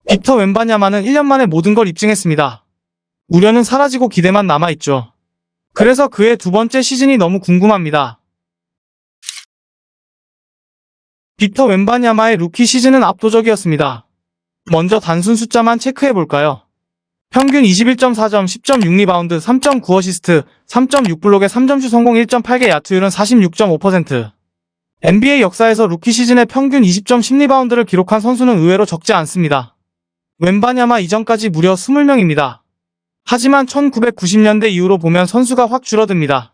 빅터 웬바냐마는 1년 만에 모든 걸 입증했습니다. 우려는 사라지고 기대만 남아있죠. 그래서 그의 두 번째 시즌이 너무 궁금합니다. 빅터 웬바냐마의 루키 시즌은 압도적이었습니다. 먼저 단순 숫자만 체크해볼까요? 평균 21.4점, 10.6 리바운드, 3.9 어시스트, 3.6 블록에 3점슛 성공 1.8개 야투율은 46.5%. NBA 역사에서 루키 시즌에 평균 20점 10리바운드를 기록한 선수는 의외로 적지 않습니다. 웬바냐마 이전까지 무려 20명입니다. 하지만 1990년대 이후로 보면 선수가 확 줄어듭니다.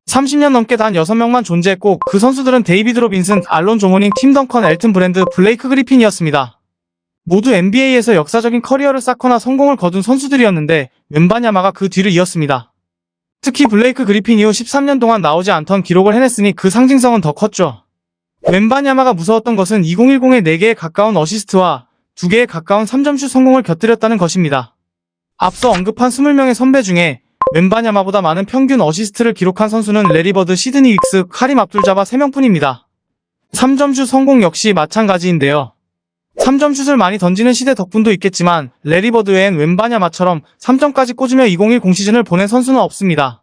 30년 넘게 단 6명만 존재했고 그 선수들은 데이비드 로빈슨, 알론 조모닝, 팀 덩컨, 엘튼 브랜드, 블레이크 그리핀이었습니다. 모두 NBA에서 역사적인 커리어를 쌓거나 성공을 거둔 선수들이었는데 웬바냐마가 그 뒤를 이었습니다. 특히 블레이크 그리핀 이후 13년 동안 나오지 않던 기록을 해냈으니 그 상징성은 더 컸죠. 웬바냐마가 무서웠던 것은 2010의 4개에 가까운 어시스트와 2개에 가까운 3점슛 성공을 곁들였다는 것입니다. 앞서 언급한 20명의 선배 중에 웬바냐마보다 많은 평균 어시스트를 기록한 선수는 레리 버드, 시드니 윅스, 카림 압둘자바 3명뿐입니다. 3점슛 성공 역시 마찬가지인데요. 3점슛을 많이 던지는 시대 덕분도 있겠지만 레리 버드 외엔 웬바냐마처럼 3점까지 꽂으며 2010 시즌을 보낸 선수는 없습니다.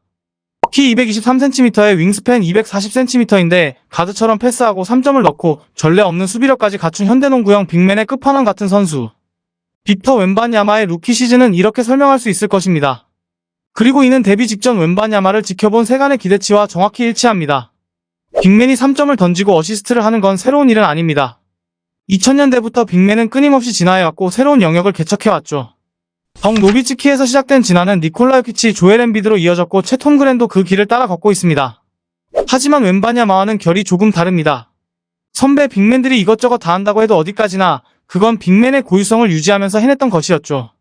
키 223cm에 윙스팬 240cm인데 가드처럼 패스하고 3점을 넣고 전례 없는 수비력까지 갖춘 현대농구형 빅맨의 끝판왕 같은 선수. 빅터 웬바냐마의 루키 시즌은 이렇게 설명할 수 있을 것입니다. 그리고 이는 데뷔 직전 웬바냐마를 지켜본 세간의 기대치와 정확히 일치합니다. 빅맨이 3점을 던지고 어시스트를 하는 건 새로운 일은 아닙니다. 2000년대부터 빅맨은 끊임없이 진화해왔고 새로운 영역을 개척해왔죠. 덩 노비츠키에서 시작된 진화는 니콜라 요키치, 조엘 엠비드로 이어졌고 채 톰그랜도 그 길을 따라 걷고 있습니다. 하지만 웬바냐마와는 결이 조금 다릅니다. 선배 빅맨들이 이것저것 다 한다고 해도 어디까지나 그건 빅맨의 고유성을 유지하면서 해냈던 것이었죠.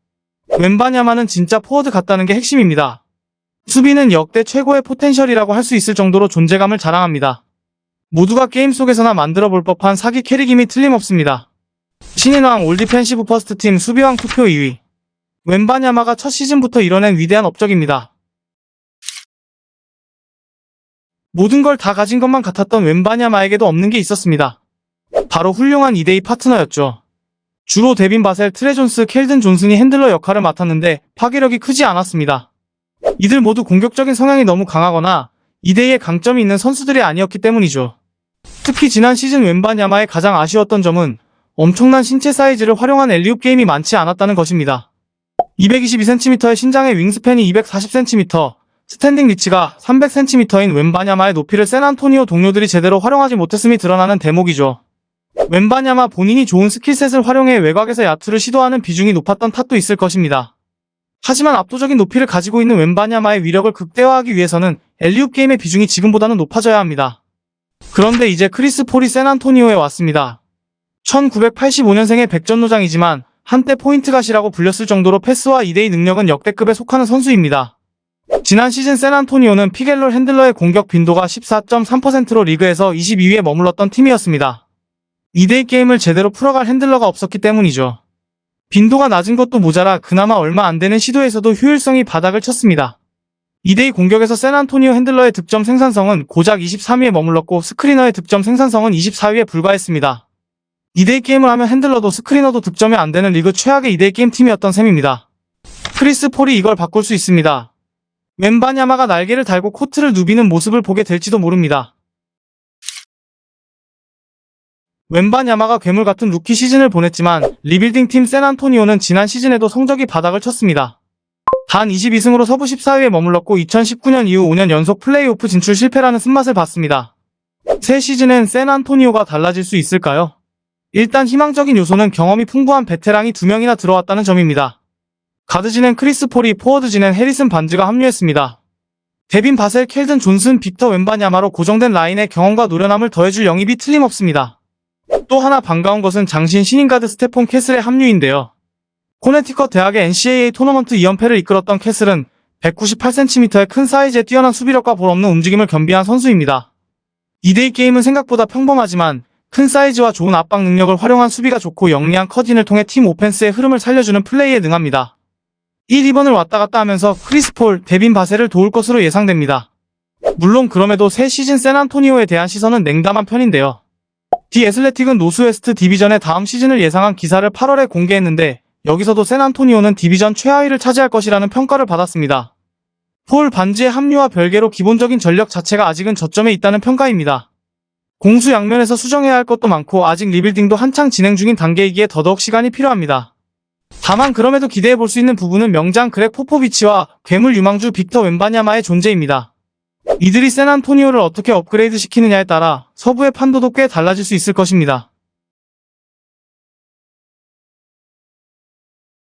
웬바냐마는 진짜 포워드 같다는 게 핵심입니다. 수비는 역대 최고의 포텐셜이라고 할 수 있을 정도로 존재감을 자랑합니다. 모두가 게임 속에서나 만들어볼 법한 사기 캐릭임이 틀림없습니다. 신인왕 올 디펜시브 퍼스트 팀 수비왕 투표 2위. 웬바냐마가 첫 시즌부터 이뤄낸 위대한 업적입니다. 모든 걸 다 가진 것만 같았던 웬바냐마에게도 없는 게 있었습니다. 바로 훌륭한 2대2 파트너였죠. 주로 데빈 바셀, 트레 존스, 켈든 존슨이 핸들러 역할을 맡았는데 파괴력이 크지 않았습니다. 이들 모두 공격적인 성향이 너무 강하거나 2대2의 강점이 있는 선수들이 아니었기 때문이죠. 특히 지난 시즌 웬바냐마의 가장 아쉬웠던 점은 엄청난 신체 사이즈를 활용한 엘리웁 게임이 많지 않았다는 것입니다. 222cm의 신장에 윙스팬이 240cm, 스탠딩 리치가 300cm인 웬바냐마의 높이를 샌안토니오 동료들이 제대로 활용하지 못했음이 드러나는 대목이죠. 웬바냐마 본인이 좋은 스킬셋을 활용해 외곽에서 야투를 시도하는 비중이 높았던 탓도 있을 것입니다. 하지만 압도적인 높이를 가지고 있는 웬바냐마의 위력을 극대화하기 위해서는 엘리웁 게임의 비중이 지금보다는 높아져야 합니다. 그런데 이제 크리스 폴이 샌안토니오에 왔습니다. 1985년생의 백전노장이지만 한때 포인트갓이라고 불렸을 정도로 패스와 2대2 능력은 역대급에 속하는 선수입니다. 지난 시즌 샌안토니오는 피겔롤 핸들러의 공격 빈도가 14.3%로 리그에서 22위에 머물렀던 팀이었습니다. 2대2 게임을 제대로 풀어갈 핸들러가 없었기 때문이죠. 빈도가 낮은 것도 모자라 그나마 얼마 안 되는 시도에서도 효율성이 바닥을 쳤습니다. 2대2 공격에서 샌안토니오 핸들러의 득점 생산성은 고작 23위에 머물렀고 스크리너의 득점 생산성은 24위에 불과했습니다. 2대2 게임을 하면 핸들러도 스크리너도 득점이 안 되는 리그 최악의 2대2 게임 팀이었던 셈입니다. 크리스 폴이 이걸 바꿀 수 있습니다. 웬바냐마가 날개를 달고 코트를 누비는 모습을 보게 될지도 모릅니다. 웬바냐마가 괴물 같은 루키 시즌을 보냈지만 리빌딩 팀 샌안토니오는 지난 시즌에도 성적이 바닥을 쳤습니다. 단 22승으로 서부 14위에 머물렀고 2019년 이후 5년 연속 플레이오프 진출 실패라는 쓴맛을 봤습니다. 새 시즌엔 샌안토니오가 달라질 수 있을까요? 일단 희망적인 요소는 경험이 풍부한 베테랑이 2명이나 들어왔다는 점입니다. 가드진엔 크리스 폴이, 포워드진엔 해리슨 반즈가 합류했습니다. 데빈 바셀, 켈든 존슨, 빅터 웬바냐마로 고정된 라인에 경험과 노련함을 더해줄 영입이 틀림없습니다. 또 하나 반가운 것은 장신 신인 가드 스테폰 캐슬의 합류인데요. 코네티컷 대학의 NCAA 토너먼트 2연패를 이끌었던 캐슬은 198cm의 큰 사이즈에 뛰어난 수비력과 볼없는 움직임을 겸비한 선수입니다. 2대2 게임은 생각보다 평범하지만 큰 사이즈와 좋은 압박 능력을 활용한 수비가 좋고 영리한 컷인을 통해 팀 오펜스의 흐름을 살려주는 플레이에 능합니다. 1, 2번을 왔다 갔다 하면서 크리스 폴, 데빈 바셀을 도울 것으로 예상됩니다. 물론 그럼에도 새 시즌 샌안토니오에 대한 시선은 냉담한 편인데요. 디 애슬레틱은 노스웨스트 디비전의 다음 시즌을 예상한 기사를 8월에 공개했는데 여기서도 샌안토니오는 디비전 최하위를 차지할 것이라는 평가를 받았습니다. 폴 반지의 합류와 별개로 기본적인 전력 자체가 아직은 저점에 있다는 평가입니다. 공수 양면에서 수정해야 할 것도 많고 아직 리빌딩도 한창 진행 중인 단계이기에 더더욱 시간이 필요합니다. 다만 그럼에도 기대해볼 수 있는 부분은 명장 그렉 포포비치와 괴물 유망주 빅터 웬바냐마의 존재입니다. 이들이 샌안토니오를 어떻게 업그레이드 시키느냐에 따라 서부의 판도도 꽤 달라질 수 있을 것입니다.